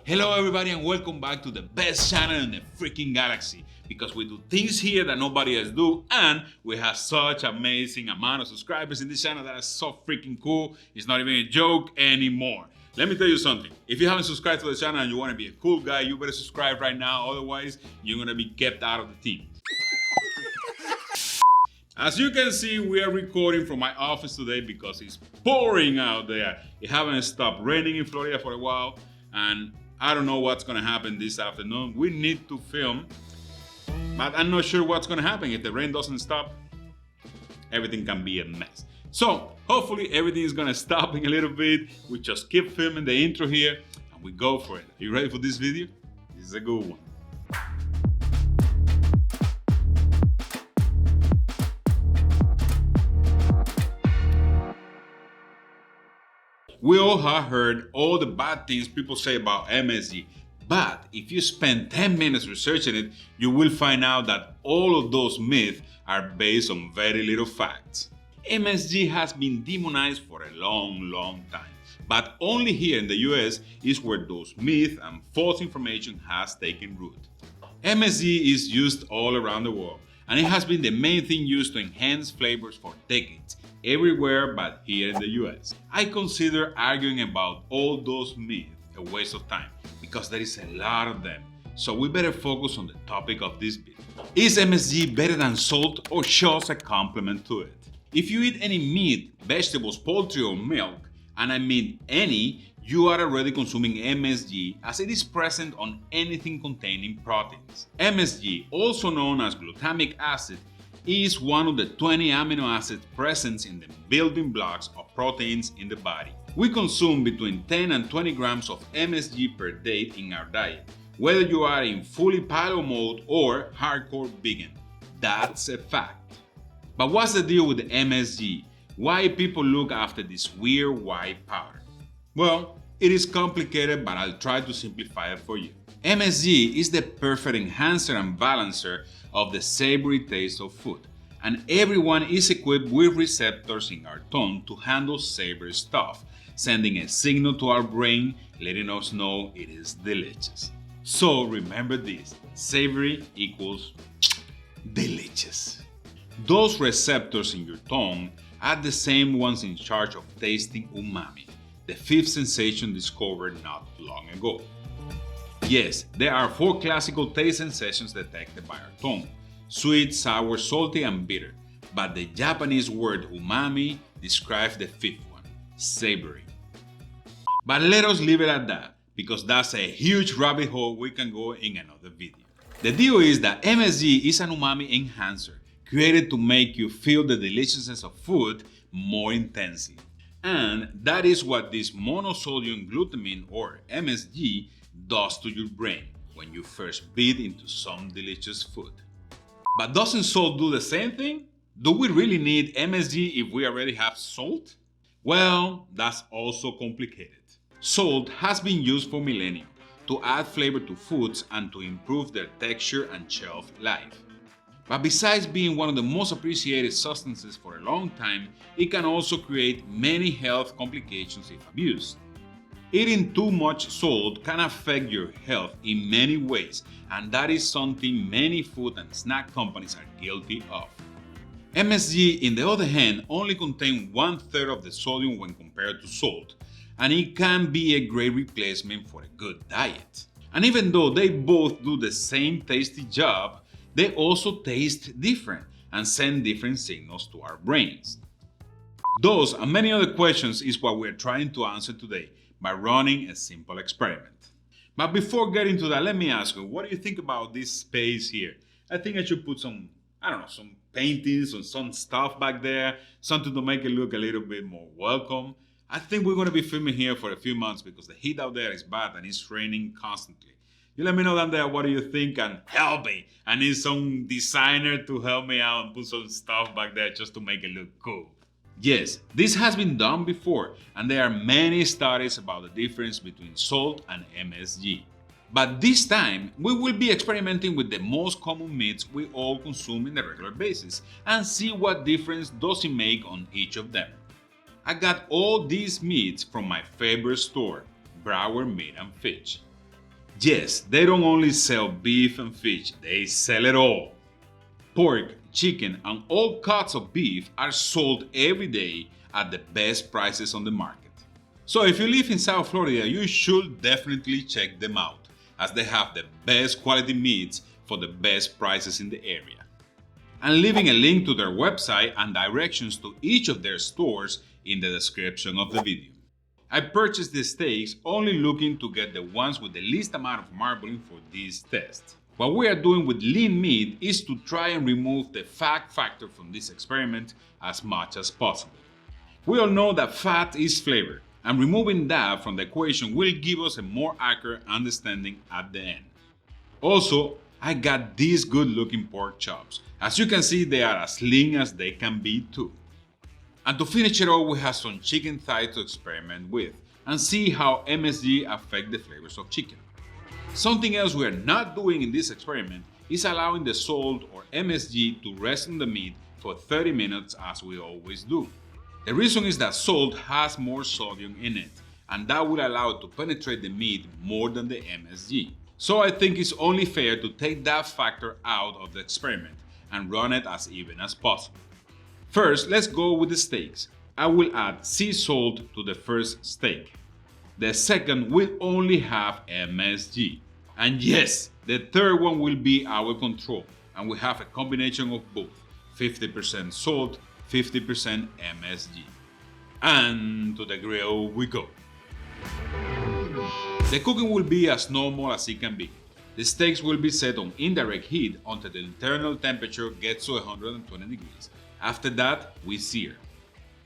Hello everybody and welcome back to the best channel in the freaking galaxy, because we do things here that nobody else do, and we have such amazing amount of subscribers in this channel that is so freaking cool. It's not even a joke anymore. Let me tell you something. If you haven't subscribed to the channel and you want to be a cool guy, you better subscribe right now, otherwise you're going to be kept out of the team. As you can see, we are recording from my office today because it's pouring out there. It hasn't stopped raining in Florida for a while, and I don't know what's going to happen this afternoon. We need to film, but I'm not sure what's going to happen. If the rain doesn't stop, everything can be a mess. So hopefully everything is going to stop in a little bit. We just keep filming the intro here and we go for it. Are you ready for this video? This is a good one. We all have heard all the bad things people say about MSG, but if you spend 10 minutes researching it, you will find out that all of those myths are based on very little facts. MSG has been demonized for a long time, but only here in the US is where those myths and false information has taken root. MSG is used all around the world, and it has been the main thing used to enhance flavors for decades, everywhere but here in the US. I consider arguing about all those myths a waste of time because there is a lot of them. So we better focus on the topic of this video. Is MSG better than salt or just a complement to it? If you eat any meat, vegetables, poultry or milk, and I mean any, you are already consuming MSG as it is present on anything containing proteins. MSG, also known as glutamic acid, is one of the 20 amino acids present in the building blocks of proteins in the body. We consume between 10 and 20 grams of MSG per day in our diet, whether you are in fully paleo mode or hardcore vegan. That's a fact. But what's the deal with the MSG? Why people look after this weird white powder? Well, it is complicated, but I'll try to simplify it for you. MSG is the perfect enhancer and balancer of the savory taste of food, and everyone is equipped with receptors in our tongue to handle savory stuff, sending a signal to our brain letting us know it is delicious. So remember this, savory equals delicious. Those receptors in your tongue are the same ones in charge of tasting umami, the fifth sensation discovered not long ago. Yes, there are 4 classical taste sensations detected by our tongue: sweet, sour, salty, and bitter. But the Japanese word umami describes the 5th one, savory. But let us leave it at that, because that's a huge rabbit hole we can go in another video. The deal is that MSG is an umami enhancer, created to make you feel the deliciousness of food more intensely. And that is what this monosodium glutamine, or MSG, does to your brain when you first bite into some delicious food. But doesn't salt do the same thing? Do we really need MSG if we already have salt? Well, that's also complicated. Salt has been used for millennia to add flavor to foods and to improve their texture and shelf life. But besides being one of the most appreciated substances for a long time, it can also create many health complications if abused. Eating too much salt can affect your health in many ways, and that is something many food and snack companies are guilty of. MSG, in the other hand, only contains 1/3 of the sodium when compared to salt, and it can be a great replacement for a good diet. And even though they both do the same tasty job, they also taste different and send different signals to our brains. Those and many other questions is what we're trying to answer today by running a simple experiment. But before getting to that, let me ask you, what do you think about this space here? I think I should put some paintings or some stuff back there, something to make it look a little bit more welcome. I think we're going to be filming here for a few months because the heat out there is bad and it's raining constantly. You let me know down there what do you think, and help me. I need some designer to help me out and put some stuff back there just to make it look cool. Yes, this has been done before, and there are many studies about the difference between salt and MSG. But this time, we will be experimenting with the most common meats we all consume on a regular basis and see what difference does it make on each of them. I got all these meats from my favorite store, Broward Meat and Fish. Yes, they don't only sell beef and fish, they sell it all. Pork, chicken, and all cuts of beef are sold every day at the best prices on the market. So if you live in South Florida, you should definitely check them out, as they have the best quality meats for the best prices in the area. I'm leaving a link to their website and directions to each of their stores in the description of the video. I purchased the steaks only looking to get the ones with the least amount of marbling for this test. What we are doing with lean meat is to try and remove the fat factor from this experiment as much as possible. We all know that fat is flavor, and removing that from the equation will give us a more accurate understanding at the end. Also, I got these good looking pork chops. As you can see, they are as lean as they can be too. And to finish it all, we have some chicken thighs to experiment with and see how MSG affect the flavors of chicken. Something else we are not doing in this experiment is allowing the salt or MSG to rest on the meat for 30 minutes as we always do. The reason is that salt has more sodium in it, and that will allow it to penetrate the meat more than the MSG. So I think it's only fair to take that factor out of the experiment and run it as even as possible. First, let's go with the steaks. I will add sea salt to the first steak. The second will only have MSG. And yes, the third one will be our control, and we have a combination of both, 50% salt, 50% MSG. And to the grill we go. The cooking will be as normal as it can be. The steaks will be set on indirect heat until the internal temperature gets to 120 degrees. After that, we sear.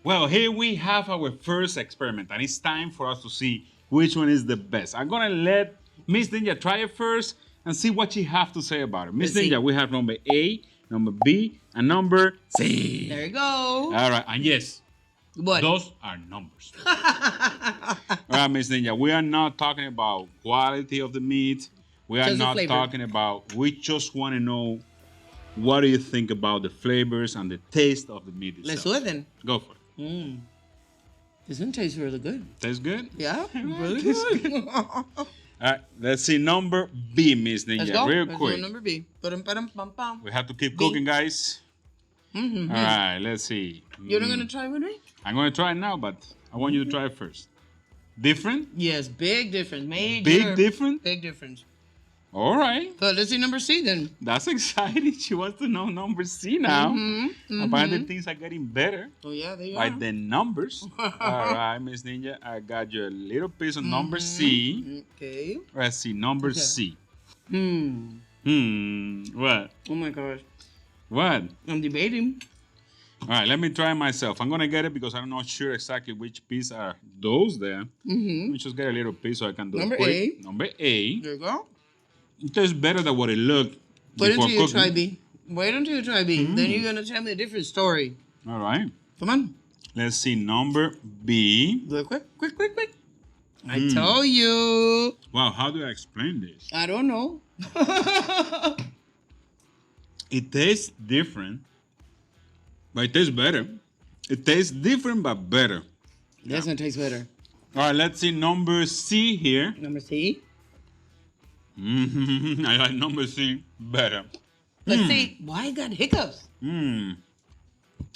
Well, here we have our first experiment, and it's time for us to see which one is the best. I'm gonna let Miss Ninja try it first and see what she has to say about it. Miss Ninja, we have number A, number B, and number C. There you go. All right, and yes, What? those are numbers. All right, Miss Ninja, we are not talking about quality of the meat. We are Just the not flavor. talking about, we just want to know, what do you think about the flavors and the taste of the meat itself? Let's do it then. Go for it. This one tastes really good. Tastes good? Yeah, really Tastes good. All right, let's see number B, Miss Ninja, Let's go. real Let's quick. do number B. Ba-dum-ba-dum-bum-bum. We have to keep B. cooking, guys. All right, let's see. You're not gonna try with me? I'm going to try it now, but I want you to try it first. Different? Yes, big difference. Major. Big different? Big difference. All right. So let's see number C then. That's exciting. She wants to know number C now. Apparently things are getting better Oh yeah, they by are. the numbers. All right, Miss Ninja, I got you a little piece of number C. Okay. Let's see, number C. What? Oh my gosh. What? I'm debating. All right, let me try myself. I'm going to get it because I'm not sure exactly which piece are those there. Let me just get a little piece so I can do Number it quick. A. Number A. There you go. It tastes better than what it looked Wait before until you cooking. try B. Wait until you try B. Then you're gonna tell me a different story. All right. Come on. Let's see, number B. Do it quick, quick, quick, quick. I told you. Wow, how do I explain this? I don't know. It tastes different, but it tastes better. It tastes different, but better. That's gonna taste better. All right, let's see number C here. Number C. I like number C better. Let's see. Why I got hiccups?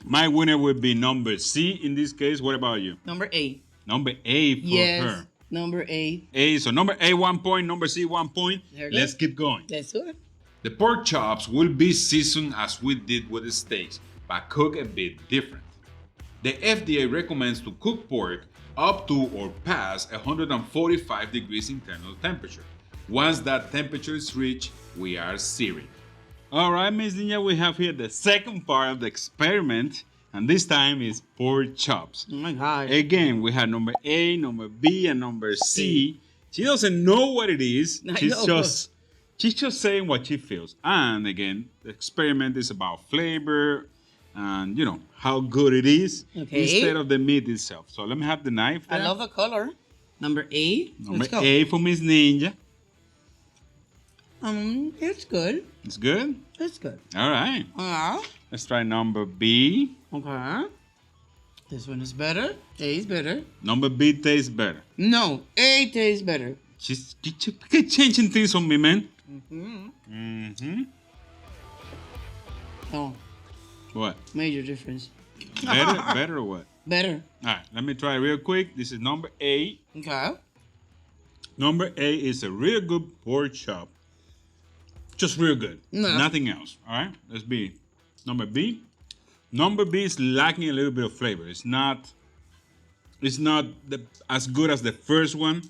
My winner would be number C in this case. What about you? Number A. Number A for Yes. her. Number A. A, so number A 1 point, number C 1 point. There it Let's goes. keep going. That's good. The pork chops will be seasoned as we did with the steaks, but cooked a bit different. The FDA recommends to cook pork up to or past 145 degrees internal temperature. Once that temperature is reached, we are searing. All right, Miss Ninja, we have here the second part of the experiment, and this time is pork chops. Oh my gosh. Again, we have number A, number B, and number C. She doesn't know what it is. I She's know. just saying what she feels. And again, the experiment is about flavor and how good it is Okay. instead of the meat itself. So let me have the knife I there. love the color. Number A. Number Let's go. A for Miss Ninja. It's good. It's good. It's good. All right. Yeah. Let's try number B. Okay. This one is better. A is better. Number B tastes better. No, A tastes better. Just keep changing things on me, man. Oh, What? major difference. Better or what? Better. All right, let me try it real quick. This is number A. Okay. Number A is a real good pork chop. Just real good. Yeah. Nothing else. All right, let's be number B. Number B is lacking a little bit of flavor. It's not as good as the first one,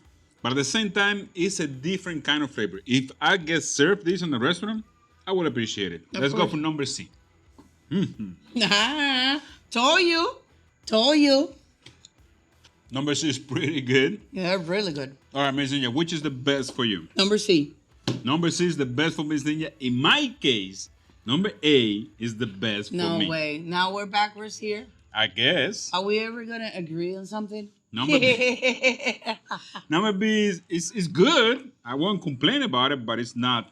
but at the same time, it's a different kind of flavor. If I get served this in the restaurant, I would appreciate it. Let's go for number C. Told you. Number C is pretty good. Yeah, really good. All right, Miss Ninja, which is the best for you? Number C. Number C is the best for Miss Ninja. In my case, number A is the best for me. No way. Now we're backwards here. I guess. Are we ever gonna agree on something? Number B, number B is good. I won't complain about it, but it's not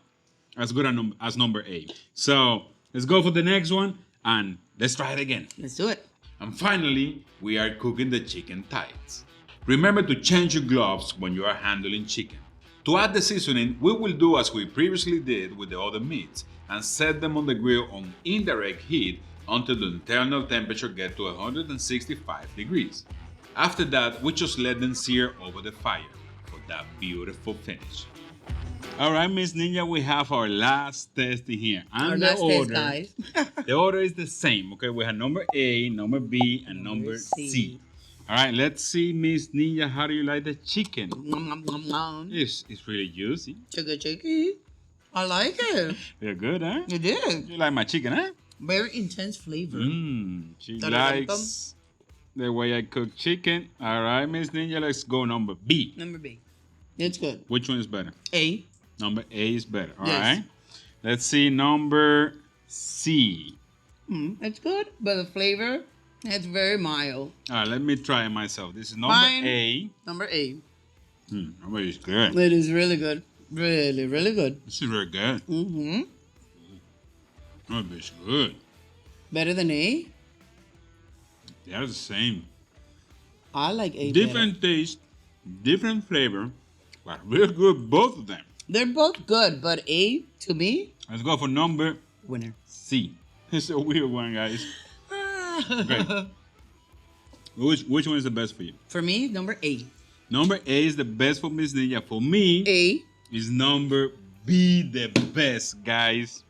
as good as number A. So let's go for the next one and let's try it again. Let's do it. And finally, we are cooking the chicken thighs. Remember to change your gloves when you are handling chicken. To add the seasoning, we will do as we previously did with the other meats and set them on the grill on indirect heat until the internal temperature gets to 165 degrees. After that, we just let them sear over the fire for that beautiful finish. All right, Miss Ninja, we have our last test here. And Our the last order, test, guys. the order is the same. Okay, we have number A, number B, and number C. All right, let's see, Miss Ninja, how do you like the chicken? It's really juicy. Chicky. I like it. You're good, huh? You did. You like my chicken, huh? Very intense flavor. She likes the way I cook chicken. All right, Miss Ninja, let's go number B. Number B. It's good. Which one is better? A. Number A is better. All Yes. right. Let's see number C. It's good, but the flavor, it's very mild. All right, let me try it myself. This is number Mine. A. Number A. Number A is good. It is really good. Really, really good. This is very good. Number B is good. Better than A? They're the same. I like A Different taste, different flavor, but real good, both of them. They're both good, but A, to me, Let's go for number winner. C. It's a weird one, guys. Okay. Which one is the best for you? For me, number A. Number A is the best for Miss Ninja. For me, A. is number B the best, guys.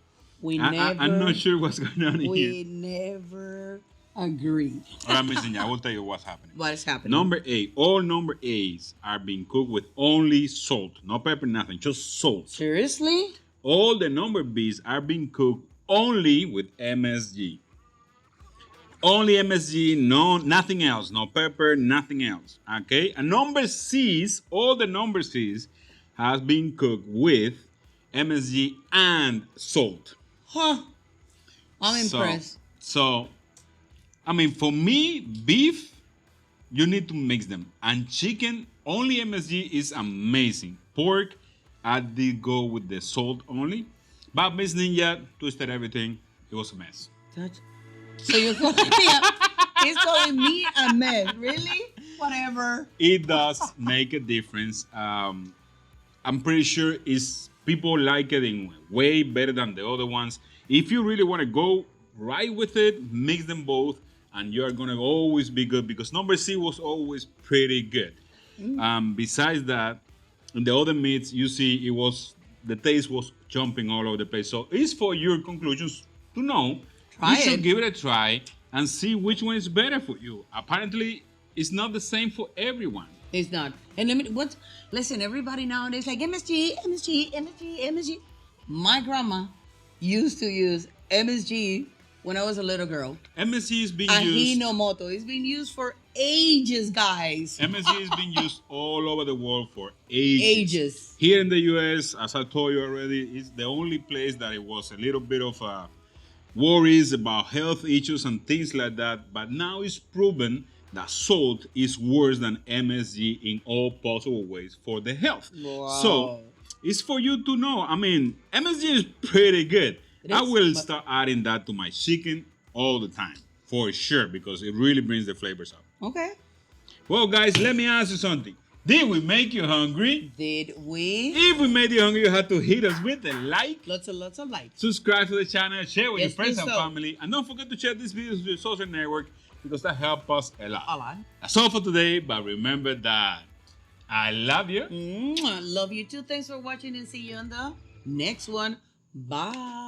I'm not sure what's going on here. We never agreed. All right, Miss Ninja, I will tell you what's happening. What is happening? Number A, all number A's are being cooked with only salt. No pepper, nothing, just salt. Seriously? All the number B's are being cooked only with MSG. Only MSG, nothing else. No pepper, nothing else. Okay? And number C's, all the number C's has been cooked with MSG and salt. Huh. I'm impressed. So, I mean, for me, beef, you need to mix them. And chicken, only MSG is amazing. Pork, I did go with the salt only. But Miss Ninja twisted everything. It was a mess. So you're calling me he's calling me a mess. Really? Whatever. It does make a difference. I'm pretty sure people like it in way better than the other ones. If you really want to go right with it, mix them both, and you're going to always be good because number C was always pretty good. Besides that, in the other meats, you see the taste was jumping all over the place. So it's for your conclusions to know. You should give it a try and see which one is better for you. Apparently, it's not the same for everyone. It's not. And listen, everybody nowadays like MSG, MSG, MSG, MSG. My grandma used to use MSG when I was a little girl. MSG is being used. Ajinomoto. It's been used for ages, guys. MSG is being used all over the world for ages. Ages. Here in the US, as I told you already, it's the only place that it was a little bit of worries about health issues and things like that. But now it's proven that salt is worse than MSG in all possible ways for the health. Wow. So it's for you to know. I mean, MSG is pretty good. I will start adding that to my chicken all the time, for sure, because it really brings the flavors up. Okay. Well, guys, let me ask you something. Did we make you hungry? Did we? If we made you hungry, you have to hit us with a like. Lots of likes. Subscribe to the channel, share with your Yes, friends do and so. family, and don't forget to share this video with your social network because that helps us a lot. A lot. That's all for today, but remember that I love you. Love you too. Thanks for watching and see you on the next one. Bye.